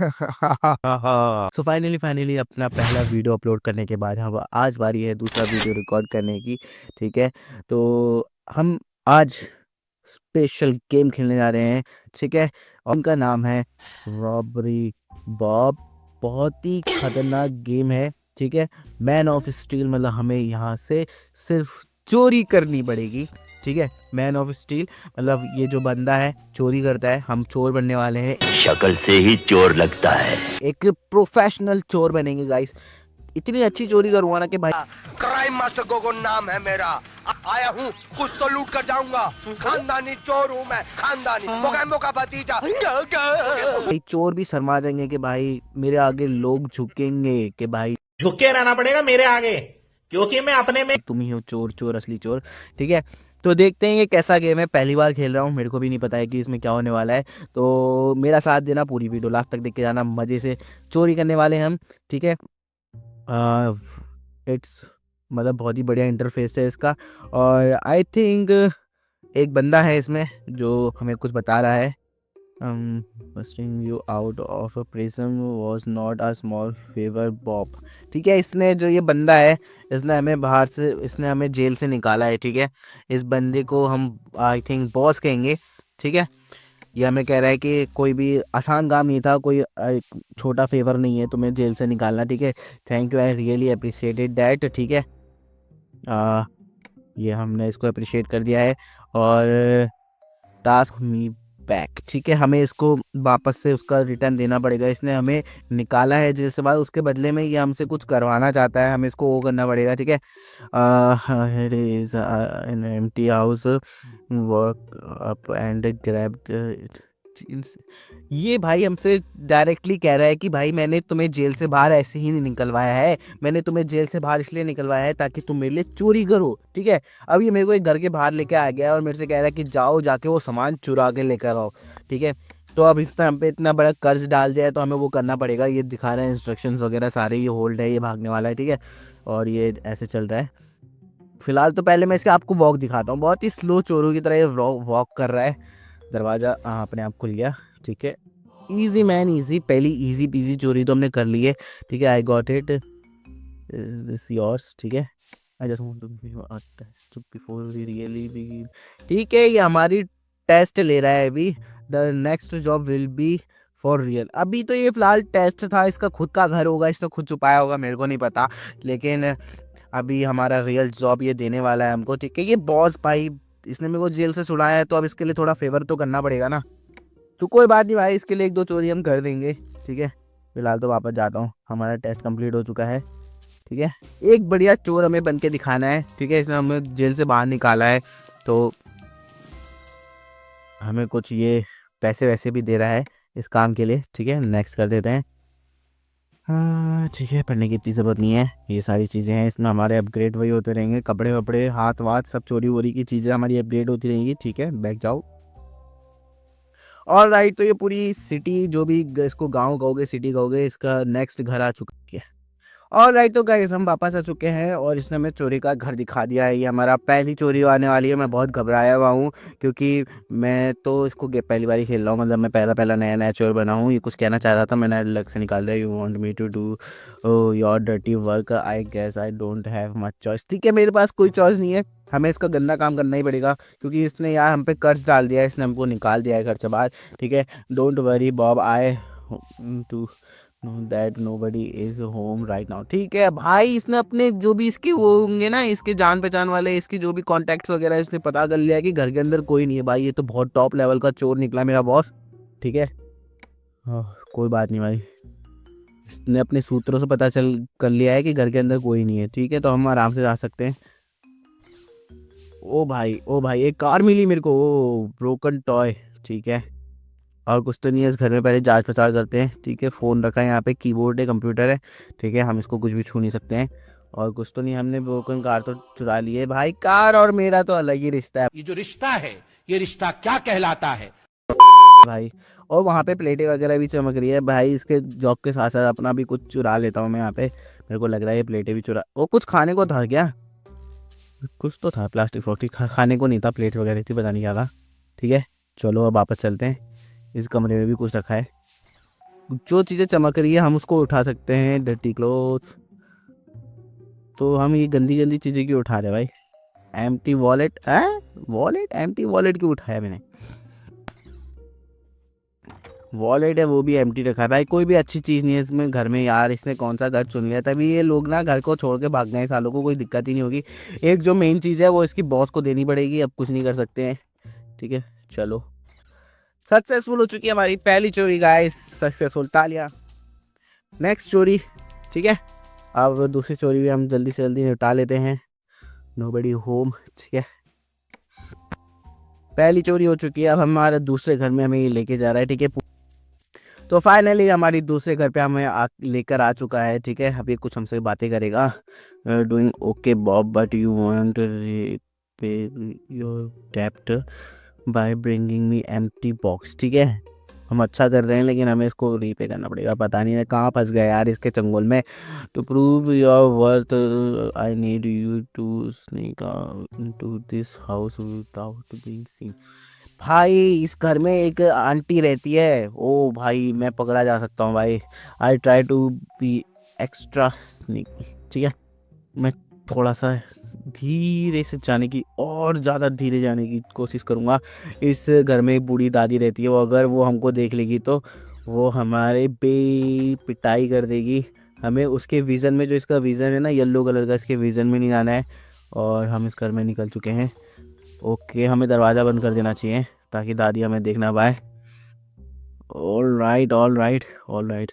So finally अपना पहला video upload करने के बाद हम आज बारी है दूसरा वीडियो रिकॉर्ड करने की। ठीक है, तो हम आज स्पेशल गेम खेलने जा रहे हैं। ठीक है, और उनका नाम है रॉबरी बॉब। बहुत ही खतरनाक गेम है। ठीक है, मैन ऑफ स्टील, मतलब हमें यहाँ से सिर्फ चोरी करनी पड़ेगी। ठीक है, मैन ऑफ स्टील मतलब ये जो बंदा है चोरी करता है, हम चोर बनने वाले हैं। शक्ल से ही चोर लगता है। एक प्रोफेशनल चोर बनेंगे गाइस। इतनी अच्छी चोरी करूंगा ना कि भाई क्राइम मास्टर गोगो नाम है मेरा। आया हूँ कुछ तो लूट कर जाऊंगा। खानदानी चोर हूँ मैं, खानदानी मोगैम्बो का भतीजा। भाई चोर भी शर्मा जाएंगे कि भाई मेरे आगे लोग झुकेंगे कि भाई झुके रहना पड़ेगा मेरे आगे, क्योंकि मैं अपने में तुम ही हो चोर, चोर असली चोर। ठीक है, तो देखते हैं ये कैसा गेम है। पहली बार खेल रहा हूँ, मेरे को भी नहीं पता है कि इसमें क्या होने वाला है। तो मेरा साथ देना, पूरी वीडियो लास्ट तक देख के जाना, मज़े से चोरी करने वाले हैं हम। ठीक है, इट्स मतलब बहुत ही बढ़िया इंटरफेस है इसका। और आई थिंक एक बंदा है इसमें जो हमें कुछ बता रहा है। busting you out of a prison was not a small favor Bob। ठीक है, इसने जो ये बंदा है इसने हमें बाहर से, इसने हमें जेल से निकाला है। ठीक है, इस बंदे को हम आई थिंक बॉस कहेंगे। ठीक है, ये हमें कह रहा है कि कोई भी आसान काम नहीं था, कोई छोटा फेवर नहीं है तुम्हें जेल से निकालना। ठीक है, thank you, I really appreciated that. ठीक है, ये हमने इसको अप्रिशिएट कर दिया है। और टास्क मी बैक। ठीक है, हमें इसको वापस से उसका रिटर्न देना पड़ेगा। इसने हमें निकाला है जेल से बाहर, उसके बदले में ये हमसे कुछ करवाना चाहता है, हमें इसको वो करना पड़ेगा। ठीक है, here is an empty house, walk up and grab ये भाई हमसे डायरेक्टली कह रहा है कि भाई मैंने तुम्हें जेल से बाहर ऐसे ही नहीं निकलवाया है, मैंने तुम्हें जेल से बाहर इसलिए निकलवाया है ताकि तुम मेरे लिए चोरी करो। ठीक है, अब ये मेरे को एक घर के बाहर लेके आ गया है और मेरे से कह रहा है कि जाओ जाके वो सामान चुरा के लेकर आओ। ठीक है, तो अब इसने हम पे इतना बड़ा कर्ज डाल दिया है तो हमें वो करना पड़ेगा। ये दिखा रहे हैं इंस्ट्रक्शंस वगैरह सारे, ये होल्ड है, ये भागने वाला है। ठीक है, और ये ऐसे चल रहा है। फिलहाल तो पहले मैं इसके आपको वॉक दिखाता हूँ, बहुत ही स्लो चोरों की तरह ये वॉक कर रहा है। दरवाज़ा अपने आप खुल गया। ठीक है, इजी मैन इजी, पहली इजी पीजी चोरी तो हमने कर ली है। ठीक है, I got it, this yours. ठीक है, I just want to before we really begin. ठीक है, ये हमारी टेस्ट ले रहा है अभी। The next job will be for real. अभी तो ये फिलहाल टेस्ट था, इसका खुद का घर होगा, इसने खुद छुपाया होगा, मेरे को नहीं पता। लेकिन अभी हमारा रियल जॉब ये देने वाला है हमको। ठीक है, ये बॉस भाई इसने मेरे को जेल से छुड़ाया है तो अब इसके लिए थोड़ा फेवर तो करना पड़ेगा ना। तो कोई बात नहीं भाई, इसके लिए एक दो चोरी हम कर देंगे। ठीक है, फिलहाल तो वापस जाता हूँ, हमारा टेस्ट कंप्लीट हो चुका है। ठीक है, एक बढ़िया चोर हमें बन के दिखाना है। ठीक है, इसने हमें जेल से बाहर निकाला है तो हमें कुछ ये पैसे वैसे भी दे रहा है इस काम के लिए। ठीक है, नेक्स्ट कर देते हैं। हाँ ठीक है, पढ़ने की इतनी ज़रूरत नहीं है, ये सारी चीज़ें हैं इसमें हमारे अपग्रेड वही होते रहेंगे। कपड़े वपड़े हाथ वाथ सब चोरी वोरी की चीज़ें हमारी अपग्रेड होती रहेंगी। ठीक है, बैक जाओ। ऑल राइट, तो ये पूरी सिटी, जो भी इसको गांव कहोगे सिटी कहोगे, इसका नेक्स्ट घर आ चुका है। ऑल राइट, तो गाइस हम वापस आ चुके हैं और इसने हमें चोरी का घर दिखा दिया है। ये हमारा पहली चोरी आने वाली है। मैं बहुत घबराया हुआ हूँ क्योंकि मैं तो इसको पहली बार ही खेल रहा हूँ, मतलब मैं पहला नया नया चोर बना हूँ। ये कुछ कहना चाह रहा था, मैंने अलग से निकाल दिया। You want me to do your dirty work, I guess I don't have much choice. ठीक है, मेरे पास कोई चॉइस नहीं है, हमें इसका गंदा काम करना ही पड़ेगा क्योंकि इसने यार हम पे कर्ज डाल दिया है, इसने हमको निकाल दिया है घर से बाहर। ठीक है, don't worry Bob, I to that nobody is home right now. ठीक है भाई, इसने अपने जो भी इसके वो होंगे ना, इसके जान पहचान वाले, इसकी जो भी कॉन्टैक्ट्स वगैरह, इसने पता कर लिया कि घर के अंदर कोई नहीं है। भाई ये तो बहुत टॉप लेवल का चोर निकला मेरा बॉस। ठीक है, कोई बात नहीं भाई, इसने अपने सूत्रों से पता चल कर लिया है कि घर के अंदर कोई नहीं है। ठीक है, तो हम आराम से जा सकते हैं। ओ भाई एक कार मिली मेरे को, ओ ब्रोकन टॉय। ठीक है, और कुछ तो नहीं है इस घर में, पहले जांच पड़ताल करते हैं। ठीक है, फ़ोन रखा है यहाँ पे, कीबोर्ड है, कंप्यूटर है। ठीक है, हम इसको कुछ भी छू नहीं सकते हैं। और कुछ तो नहीं, हमने ब्रोकन कार तो चुरा ली है। भाई कार और मेरा तो अलग ही रिश्ता है ये जो रिश्ता है, ये रिश्ता क्या कहलाता है? भाई। और वहाँ पे प्लेटें वगैरह भी चमक रही है भाई, इसके जॉब के साथ साथ अपना भी कुछ चुरा लेता हूँ मैं यहाँ पे। मेरे को लग रहा है ये प्लेटें भी चुरा, वो कुछ खाने को था क्या, कुछ तो था प्लास्टिक फ्लॉस्टिक, खाने को नहीं था, प्लेट वगैरह थी, पता नहीं क्या था। ठीक है, चलो अब वापस चलते हैं। इस कमरे में भी कुछ रखा है। जो चीज़ें चमक रही है हम उसको उठा सकते हैं, डर्टी क्लोथ्स। तो हम ये गंदी गंदी चीज़ें क्यों उठा रहे हैं भाई? एम्प्टी वॉलेट है, वॉलेट एम्प्टी वॉलेट क्यों उठाया मैंने? वॉलेट है वो भी एम्प्टी रखा है भाई, कोई भी अच्छी चीज़ नहीं है इसमें घर में यार। इसने कौन सा घर चुन लिया? तभी ये लोग ना घर को छोड़ के भाग गए, सालों को कोई दिक्कत ही नहीं होगी। एक जो मेन चीज़ है वो इसकी बॉस को देनी पड़ेगी, अब कुछ नहीं कर सकते हैं। ठीक है चलो, सक्सेसफुल हो चुकी है हमारी पहली चोरी गाइस, सक्सेसफुल, तालियां। नेक्स्ट चोरी, ठीक है। अब दूसरी चोरी भी हम जल्दी से जल्दी निपटा लेते हैं, नोबडी होम, ठीक है। पहली चोरी हो चुकी है, अब हमारे दूसरे घर में हमें ये लेके जा रहा है, ठीक है। तो फाइनली हमारी दूसरे घर पे हमें लेकर आ चुका है, ठीक है। अभी कुछ हमसे बातें करेगा। Doing okay Bob but you want pay your डेप्ट by bringing me empty box, ठीक है। हम अच्छा कर रहे हैं लेकिन हमें इसको रीपे करना पड़ेगा, पता नहीं कहाँ फंस गया यार इसके चंगुल में। To prove your worth I need you to sneak into this house without being seen. भाई इस घर में एक आंटी रहती है, ओ भाई मैं पकड़ा जा सकता हूँ भाई। I try to be extra sneak, ठीक है। मैं थोड़ा सा धीरे से जाने की, और ज़्यादा धीरे जाने की कोशिश करूँगा। इस घर में एक बूढ़ी दादी रहती है, वो अगर वो हमको देख लेगी तो वो हमारे पिटाई कर देगी। हमें उसके विज़न में, जो इसका विज़न है ना येलो कलर का, इसके विज़न में नहीं आना है। और हम इस घर में निकल चुके हैं। ओके, हमें दरवाज़ा बंद कर देना चाहिए ताकि दादी हमें देख ना पाए। All right all right all right,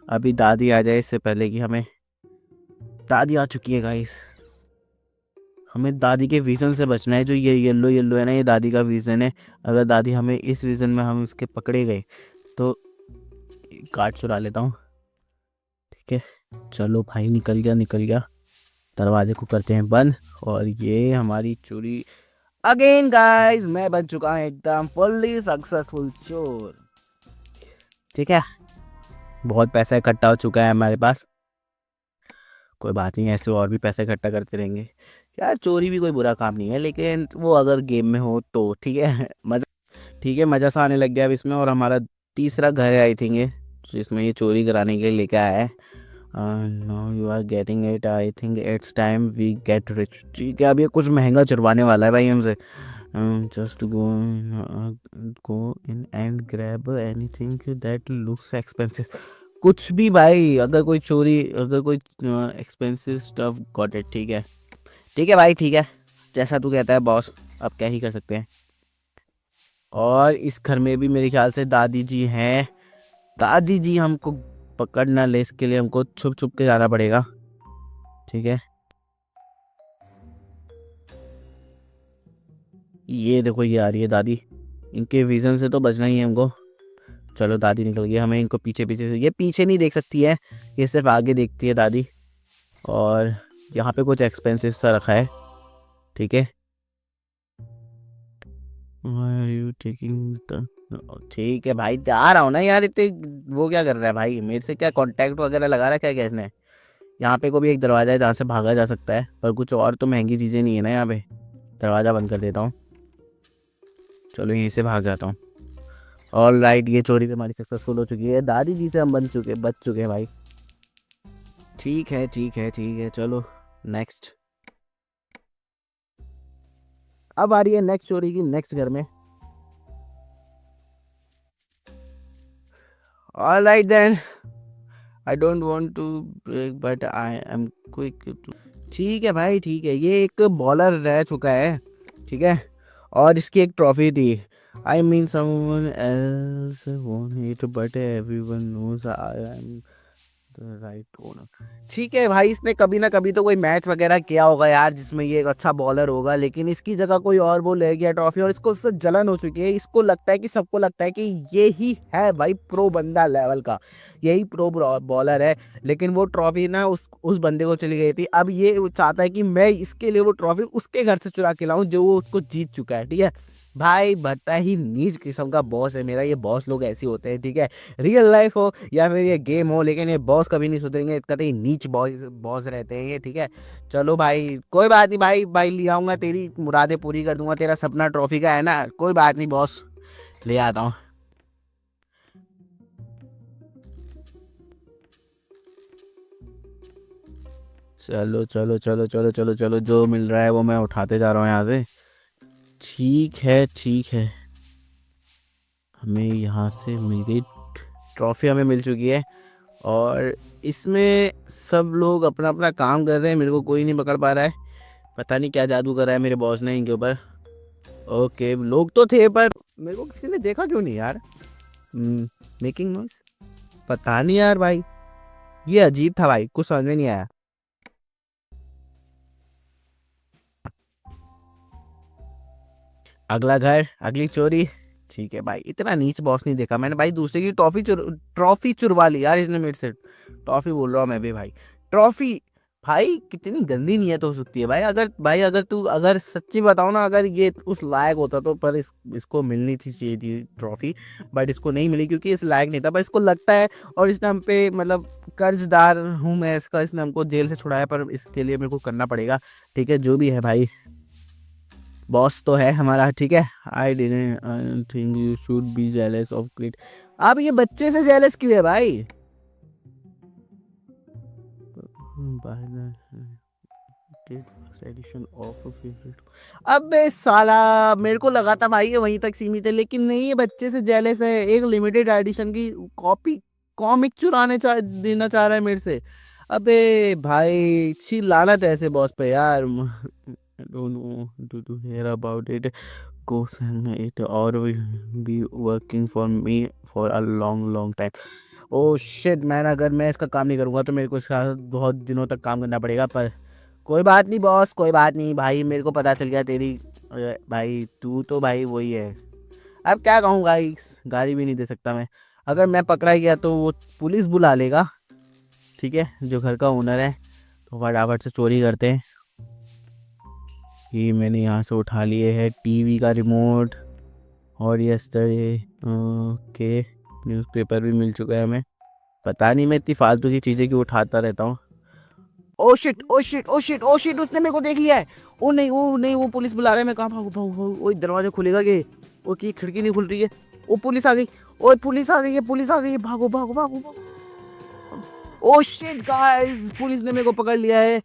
अभी दादी आ जाए इससे पहले कि हमें, दादी आ चुकी है गाइस। हमें दादी के विज़न से बचना है, जो ये येलो येलो है ना, ये दादी का विज़न है। अगर दादी हमें इस विज़न में हम इसके पकड़े गए तो कार्ड चुरा लेता हूँ, ठीक है। चलो भाई निकल गया निकल गया, दरवाजे को करते हैं बंद। और ये हमारी चोरी अगेन गाइस, मैं बन चुका हूँ एकदम फुल्ली सक्सेसफुल चोर, ठीक है। बहुत पैसा इकट्ठा हो चुका है हमारे पास, कोई बात नहीं, ऐसे और भी पैसे इकट्ठा करते रहेंगे यार। चोरी भी कोई बुरा काम नहीं है, लेकिन वो अगर गेम में हो तो ठीक है। मज़ा, ठीक है, मज़ा सा आने लग गया अब इसमें। और हमारा तीसरा घर है आई थिंक ये, जिसमें ये चोरी कराने के लिए लेके आया है। Now you are getting it, I think it's time we get rich, ठीक है। अब ये कुछ महंगा चुरवाने वाला है भाई हमसे। Just go in and grab anything that looks expensive. कुछ भी भाई, अगर कोई चोरी, अगर कोई एक्सपेंसिव स्टफ गॉट इट, ठीक है भाई, ठीक है, जैसा तू कहता है बॉस, अब क्या ही कर सकते हैं। और इस घर में भी मेरे ख्याल से दादी जी हैं। दादी जी हमको पकड़ ना ले, इसके लिए हमको छुप छुप के जाना पड़ेगा, ठीक है। ये देखो ये आ रही है दादी, इनके विजन से तो बचना ही है हमको। चलो दादी निकल गई, हमें इनको पीछे पीछे से, ये पीछे नहीं देख सकती है, ये सिर्फ आगे देखती है दादी। और यहाँ पे कुछ एक्सपेंसिव सा रखा है, ठीक है। ठीक है भाई, आ रहा हूँ ना यार, इतने वो क्या कर रहा है भाई, मेरे से क्या कांटेक्ट वगैरह लगा रखा है क्या इसने? यहाँ पे को भी एक दरवाजा है जहाँ से भागा जा सकता है, पर कुछ और तो महंगी चीज़ें नहीं है ना यहाँ पे। दरवाज़ा बंद कर देता हूँ, चलो यहीं से भाग जाता हूँ। ऑल राइट, ये चोरी भी हमारी सक्सेसफुल हो चुकी है, दादी जी से हम बच चुके हैं भाई। ठीक है ठीक है ठीक है, चलो नेक्स्ट। अब आ रही है नेक्स्ट चोरी की, नेक्स्ट घर में। All right then, I don't want to break but I am quick too, ठीक है भाई ठीक है। ये एक बॉलर रह चुका है, ठीक है। और इसकी एक ट्रॉफी थी, I mean someone else won it but everyone knows I am right owner, ठीक है भाई। इसने कभी ना कभी तो कोई मैच वगैरह किया होगा यार, जिसमें ये एक अच्छा बॉलर होगा, लेकिन इसकी जगह कोई और वो ले गया ट्रॉफी, और इसको उससे जलन हो चुकी है। इसको लगता है कि, सबको लगता है कि ये ही है भाई प्रो बंदा लेवल का, यही प्रो बॉलर है। लेकिन वो ट्रॉफी ना उस बंदे को चली गई थी। अब ये चाहता है कि मैं इसके लिए वो ट्रॉफी उसके घर से चुरा के लाऊं जो वो उसको जीत चुका है, ठीक है भाई। बता ही नीच किस्म का बॉस है मेरा, ये बॉस लोग ऐसे होते हैं, ठीक है। रियल लाइफ हो या फिर ये गेम हो, लेकिन ये बॉस कभी नहीं सुधरेंगे, कतई नीच बॉस रहते हैं ये, ठीक है। चलो भाई कोई बात नहीं भाई, ले आऊँगा, तेरी मुरादें पूरी कर दूंगा, तेरा सपना ट्रॉफी का है ना, कोई बात नहीं बॉस, ले आता हूँ। चलो चलो चलो चलो चलो चलो, जो मिल रहा है वो मैं उठाते जा रहा हूँ यहाँ से। ठीक है ठीक है, हमें यहाँ से मेरी ट्रॉफी हमें मिल चुकी है, और इसमें सब लोग अपना अपना काम कर रहे हैं, मेरे को कोई नहीं पकड़ पा रहा है। पता नहीं क्या जादू कर रहा है मेरे बॉस ने इनके ऊपर। ओके, लोग तो थे पर मेरे को किसी ने देखा क्यों नहीं यार। मेकिंग नॉइस, पता नहीं यार भाई, ये अजीब था भाई, कुछ समझ में नहीं आया। अगला घर, अगली चोरी। ठीक है भाई, इतना नीच बॉस नहीं देखा मैंने भाई। दूसरे की ट्रॉफी चुरवा ली यार इसने मेरे से। ट्रॉफी बोल रहा हूँ मैं भी भाई, ट्रॉफी। भाई कितनी गंदी नीयत हो सकती है भाई। अगर तू अगर सच्ची बताओ ना, अगर ये उस लायक होता तो पर इसको मिलनी थी चाहिए थी ट्रॉफी, बट इसको नहीं मिली क्योंकि इस लायक नहीं था। बस इसको लगता है, और इसने हम पे मतलब कर्जदार हूँ मैं इसका, इसने हमको जेल से छुड़ाया, पर इसके लिए मेरे को करना पड़ेगा। ठीक है, जो भी है भाई, बॉस तो है हमारा। ठीक है, I didn't think you should be jealous of great. अब ये बच्चे से जेलस क्यों है भाई? Edition of favourite. अबे साला, मेरे को लगा था भाई ये वहीं तक सीमित है, लेकिन नहीं, ये बच्चे से जेलस है। एक लिमिटेड एडिशन की कॉपी कॉमिक देना चाह रहा है मेरे से। अबे भाई, छी लानत है ऐसे बॉस पे यार। I don't want to hear about it. Go send it or will be working for me for a long time. Oh shit man, अगर मैं इसका काम नहीं करूँगा तो मेरे को इसका बहुत दिनों तक काम करना पड़ेगा। पर कोई बात नहीं बॉस, कोई बात नहीं भाई, मेरे को पता चल गया तेरी भाई, तू तो भाई वही है। अब क्या कहूँ गाइस, गाली भी नहीं दे सकता मैं। अगर मैं पकड़ा गया तो वो पुलिस बुला लेगा। ठीक है, जो घर का ओनर है, तो फटाफट से चोरी करते हैं। ये मैंने यहाँ से उठा लिए है टीवी का रिमोट, और यस्टरडे ओके न्यूज़पेपर भी मिल चुका है हमें। पता नहीं मैं इतनी फालतू की चीज़ें क्यों उठाता रहता हूँ। Oh shit oh shit oh shit oh shit, उसने मेरे को देख लिया है। ओ नहीं ओ नहीं, वो पुलिस बुला रहा है। मैं कहाँ भागू भागू? ओ दरवाजा खुलेगा कि? ओ की खिड़की नहीं खुल रही है। ओ पुलिस आ गई, ओ पुलिस आ गई है, पुलिस आ गई है, भागो भागो भागो भागो। ओ शिट गाइस, पुलिस ने मेरे को पकड़ लिया है,